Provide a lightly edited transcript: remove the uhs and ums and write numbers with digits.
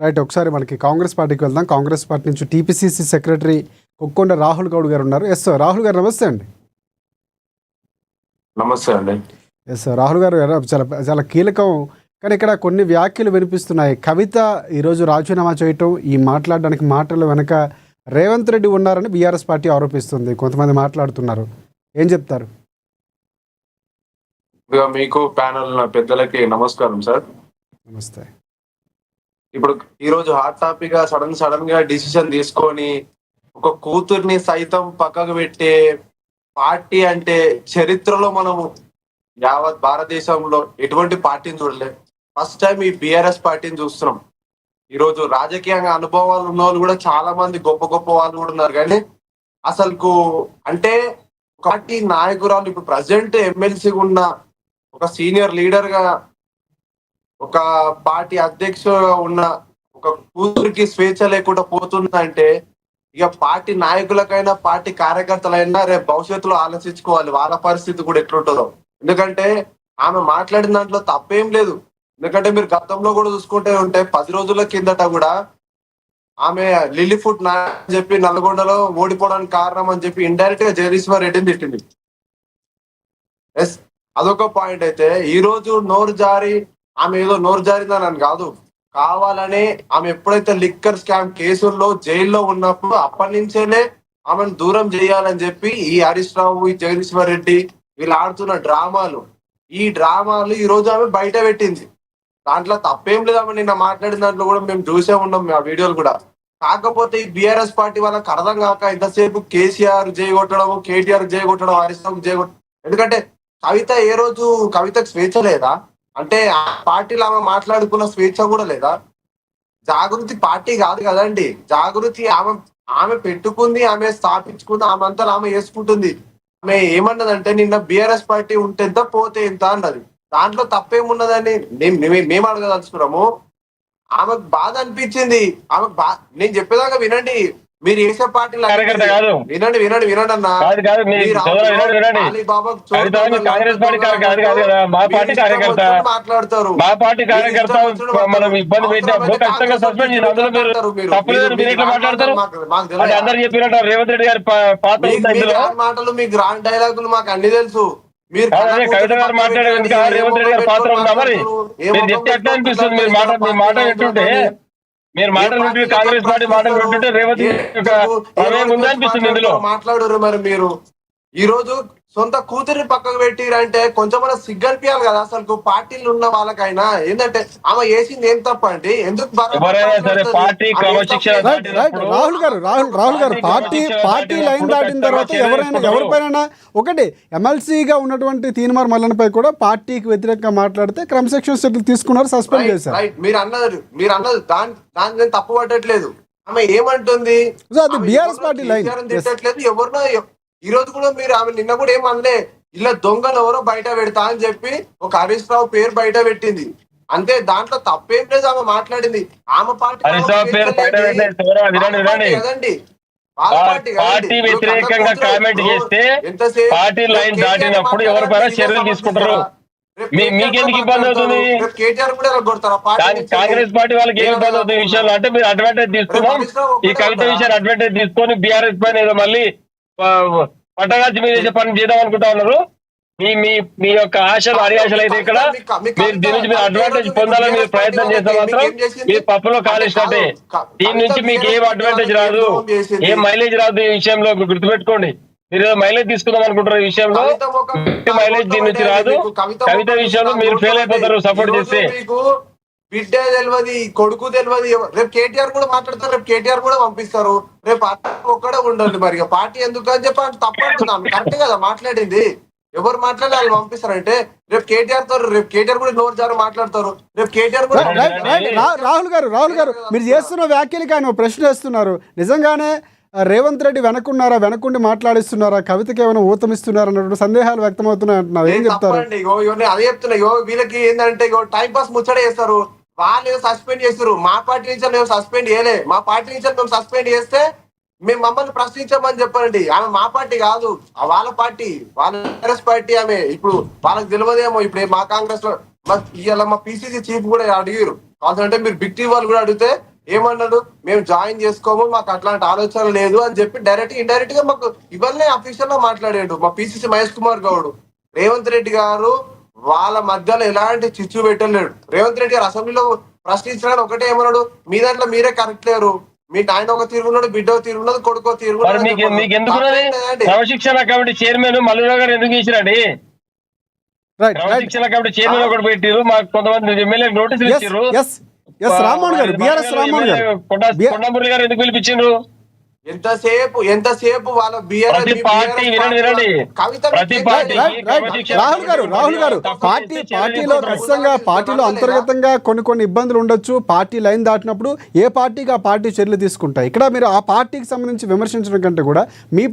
Right. ఒకసారి మనకి కాంగ్రెస్ పార్టీకి వెళ్దాం. కాంగ్రెస్ పార్టీ నుంచి టీపీసీసీ సెక్రటరీ కొక్కొండ రాహుల్ గౌడ్ గారు ఉన్నారు. ఎస్ సార్, రాహుల్ గారు నమస్తే అండి. నమస్తే అండి. ఎస్ సార్, రాహుల్ గారు చాలా చాలా కీలకం. కానీ ఇక్కడ కొన్ని వ్యాఖ్యలు వినిపిస్తున్నాయి. కవిత ఈరోజు రాజీనామా చేయటం, ఈ మాట్లాడడానికి మాటలు వెనక రేవంత్ రెడ్డి ఉన్నారని బీఆర్ఎస్ పార్టీ ఆరోపిస్తుంది. కొంతమంది మాట్లాడుతున్నారు, ఏం చెప్తారు? మీకు ప్యానల్ పెద్దలకి నమస్కారం సార్. నమస్తే. ఇప్పుడు ఈ రోజు హాట్ టాపిక్ గా సడన్ గా డిసిషన్ తీసుకొని ఒక కూతుర్ని సైతం పక్కకు పెట్టే పార్టీ అంటే చరిత్రలో మనము యావత్ భారతదేశంలో ఎటువంటి పార్టీని చూడలేదు. ఫస్ట్ టైం ఈ బీఆర్ఎస్ పార్టీని చూస్తున్నాం. ఈ రోజు రాజకీయంగా అనుభవాలు ఉన్న వాళ్ళు కూడా చాలా మంది గొప్ప గొప్ప వాళ్ళు కూడా ఉన్నారు. కానీ అసలుకు అంటే పార్టీ నాయకురాలు ఇప్పుడు ప్రజెంట్ ఎమ్మెల్సీగా ఉన్న ఒక సీనియర్ లీడర్ గా, ఒక పార్టీ అధ్యక్షుడుగా ఉన్న ఒక కూతురికి స్వేచ్ఛ లేకుండా పోతుందంటే ఇక పార్టీ నాయకులకైనా పార్టీ కార్యకర్తలైనా రేపు భవిష్యత్తులో ఆలోచించుకోవాలి వాళ్ళ పరిస్థితి కూడా ఎట్లుంటుందో. ఎందుకంటే ఆమె మాట్లాడిన దాంట్లో తప్పేం లేదు. ఎందుకంటే మీరు గతంలో కూడా చూసుకుంటే ఉంటే 10 రోజుల కిందట కూడా ఆమె లిల్లీ ఫుడ్ నా చెప్పి నల్గొండలో ఓడిపోవడానికి కారణం అని చెప్పి ఇండైరెక్ట్ గా జగదీశ్వర్ రెడ్డిని తిట్టింది. ఎస్, అదొక పాయింట్. అయితే ఈ రోజు నోరు జారి ఆమె ఏదో నోరు జారిందని కాదు, కావాలని ఆమె ఎప్పుడైతే లిక్కర్ స్కామ్ కేసుల్లో జైల్లో ఉన్నప్పుడు అప్పటి నుంచేనే ఆమెను దూరం చేయాలని చెప్పి ఈ హరీష్ రావు, ఈ జగదీశ్వర్ రెడ్డి వీళ్ళు ఆడుతున్న డ్రామాలు, ఈ డ్రామాలు ఈ రోజు ఆమె బయట పెట్టింది. దాంట్లో తప్పేం లేదు. ఆమె నిన్న మాట్లాడిన దాంట్లో కూడా మేము చూసే ఉన్నాం ఆ వీడియోలు కూడా. కాకపోతే ఈ బీఆర్ఎస్ పార్టీ వాళ్ళకి అర్థం కాక ఇంతసేపు కేసీఆర్ జయగొట్టడం, కేటీఆర్ జయగొట్టడం, హరీష్ రావు జయగొట్టడం. ఎందుకంటే కవిత ఏ రోజు కవితకు స్వేచ్ఛ లేదా? అంటే ఆ పార్టీలో ఆమె మాట్లాడుకున్న స్వేచ్ఛ కూడా లేదా? జాగృతి పార్టీ కాదు కదండి. జాగృతి ఆమె పెట్టుకుంది, ఆమె స్థాపించుకుంది, ఆమె అంతా ఆమె వేసుకుంటుంది. ఆమె ఏమన్నదంటే నిన్న బీఆర్ఎస్ పార్టీ ఉంటే ఎంత పోతే ఎంత అన్నది. దాంట్లో తప్పేమున్నదని మేము అడగదలుచుకున్నాము. ఆమెకు బాధ అనిపించింది. నేను చెప్పేదాకా వినండి. మీరు వేసే పార్టీలు వినండి వినండి వినండి అన్న. మాట్లాడతారు మాటలు, మీ గ్రాండ్ డైలాగులు మాకు అన్ని తెలుసు. మీరు కవిత గారు మాట్లాడేది రేవంత్ రెడ్డి గారి పాత్ర ఉందా? మరి మీరు చెప్తే ఎట్లా అనిపిస్తుంది? మీరు మాట వింటుంటే, మీరు మాటలు వింటుంటే, కాంగ్రెస్ పార్టీ మాటలు వింటుంటే రేవంత్ ఉందా అనిపిస్తుంది ఇందులో. మాట్లాడరు. మరి మీరు ఈ రోజు సొంత కూతురిని పక్కకు పెట్టిరంటే కొంచెం మన సిగ్గనిపించాలి కదా. అసలు పార్టీలు ఉన్న వాళ్ళకైనా ఏంటంటే ఆమె వేసింది ఏం తప్ప అండి? ఎందుకు రాహుల్ గారు పార్టీ లైన్ దాటిన తర్వాత ఎవరిపైన ఒకటి ఎమ్మెల్సీగా ఉన్నటువంటి తీన్మార్ మల్లన్నపై కూడా పార్టీకి వ్యతిరేకంగా మాట్లాడితే క్రమశిక్షణ చర్యలు తీసుకున్నారు, సస్పెండ్ చేశారు. మీరు అన్నది దాన్ని నేను తప్పు పట్టట్లేదు. ఆమె ఏమంటుంది? అది బీఆర్ఎస్ పార్టీ లైన్ తిట్టట్లేదు ఎవరినో. ఈ రోజు కూడా మీరు ఆమె నిన్న కూడా ఏమనలే, ఇలా దొంగలు ఎవరో బయట పెడతా అని చెప్పి ఒక హరీష్ రావు పేరు బయట పెట్టింది అంతే. దాంట్లో తప్పేం లేదు. ఆమె మాట్లాడింది ఆమె పార్టీ కదండి, పార్టీ వ్యతిరేకంగా కామెంట్ చేస్తే పార్టీ లైన్ దాటినప్పుడు ఎవరిపైనా చర్యలు తీసుకుంటారు. మీకెందుకు ఇబ్బంది అవుతుంది? కేటీఆర్ కూడా కొడతారా? కాంగ్రెస్ పార్టీ వాళ్ళకి ఏం ఇబ్బంది అవుతుంది ఈ విషయంలో అంటే మీరు అడ్వాంటేజ్ తీసుకున్నాం. ఈ కవిత విషయాన్ని అడ్వాంటేజ్ తీసుకొని బీఆర్ఎస్ పైన ఏదో మళ్ళీ పట్టగాల్చి మీద పని చేద్దాం అనుకుంటా ఉన్నారు. మీ యొక్క ఆశలు అడియాశలు అయితే ఇక్కడ మీరు దీని నుంచి మీరు అడ్వాంటేజ్ పొందాలని మీరు ప్రయత్నం చేస్తే మాత్రం మీరు పప్పులో కాలేసినట్టే. దీని నుంచి మీకు ఏం అడ్వాంటేజ్ రాదు, ఏం మైలేజ్ రాదు. ఈ విషయంలో గుర్తుపెట్టుకోండి. మీరు ఏదో మైలేజ్ తీసుకుందాం అనుకుంటారు. ఈ విషయంలో మైలేజ్ దీని నుంచి రాదు. కవిత విషయంలో మీరు ఫెయిల్ అయిపోతారు సపోర్ట్ చేస్తే. బిడ్డ తెలియదు, కొడుకు తెలియదు. రేపు కేటీఆర్ కూడా మాట్లాడతారు, రేపు కేటీఆర్ కూడా పంపిస్తారు. రేపు ఒక్కడే ఉండాలి. మరి పార్టీ ఎందుకు అని చెప్పి తప్పంటున్నాం. కరెక్ట్ కదా మాట్లాడింది. ఎవరు మాట్లాడి వాళ్ళు పంపిస్తారంటే రేపు కేటీఆర్ కూడా నోరు జారు మాట్లాడతారు. రేపు కేటీఆర్ కూడా రాహుల్ గారు మీరు చేస్తున్న వ్యాఖ్యలకి ఆయన ప్రశ్న వేస్తున్నారు. నిజంగానే రేవంత్ రెడ్డి వెనకుండి మాట్లాడిస్తున్నారా? కవితకి ఏమైనా ఊతమిస్తున్నారా అన్నటువంటి సందేహాలు వ్యక్తమవుతున్నాయి అంటున్నారు. ఏం చెప్తారు? అదే చెప్తున్నా. వీళ్ళకి ఏంటంటే టైం పాస్ ముచ్చట చేస్తారు. వాళ్ళు సస్పెండ్ చేస్తారు. మా పార్టీ నుంచి మేము సస్పెండ్ చేయలే. మా పార్టీ నుంచి మేము సస్పెండ్ చేస్తే మేము మమ్మల్ని ప్రశ్నించామని చెప్పండి. ఆమె మా పార్టీ కాదు, వాళ్ళ పార్టీ, వాళ్ళ కాంగ్రెస్ పార్టీ. ఆమె ఇప్పుడు వాళ్ళకి తెలియదేమో. ఇప్పుడు మా కాంగ్రెస్ లో ఇవాళ మా పిసిసి చీఫ్ కూడా అడిగారు అంటే మీరు బిగ్ టీవీ వాళ్ళు కూడా అడిగితే ఏమన్నాడు, మేము జాయిన్ చేసుకోము, మాకు అట్లాంటి ఆలోచన లేదు అని చెప్పి డైరెక్ట్ ఇండైరెక్ట్ గా మాకు ఇవన్నీ అఫీషియల్ గా మాట్లాడాడు మా పిసిసి మహేష్ కుమార్ గౌడ్. రేవంత్ రెడ్డి గారు వాళ్ళ మధ్యలో ఎలాంటి చిచ్చు పెట్టలేడు. రేవంత్ రెడ్డి గారు అసెంబ్లీలో ప్రశ్నించడానికి ఒకటే ఏమన్నాడు, మీ దాంట్లో మీరే కరెక్ట్ లేరు, మీ ఆయన ఒక తీరుగున్నాడు, బిడ్డ తీరుగున్నది, కొడుకో క్రమశిక్షణ కమిటీ చైర్మన్ మల్లురావు గారు ఎందుకు ఇచ్చిరండి? రైట్ రైట్ క్రమశిక్షణ కమిటీ చైర్మన్ ఒకటి పెట్టిరు, మాకు కొంతమంది ఎమ్మెల్యే నోటీసులు ఇచ్చారు. రామ్మోహన్ గారు, బిఆర్ఎస్ రామ్మోహన్ గారు, కొండమురళి గారు ఎందుకు పిలిపించారు? ఎంతసేపు వాళ్ళ ప్రతి పార్టీ వినండి ప్రతి పార్టీ రాహుల్ గారు పార్టీలో ఖచ్చితంగా పార్టీలో అంతర్గతంగా కొన్ని ఇబ్బందులు ఉండొచ్చు. పార్టీ లైన్ దాటినప్పుడు ఏ పార్టీకి ఆ పార్టీ చర్యలు తీసుకుంటాయి. ఇక్కడ మీరు ఆ పార్టీకి సంబంధించి విమర్శించడం కంటే కూడా మీ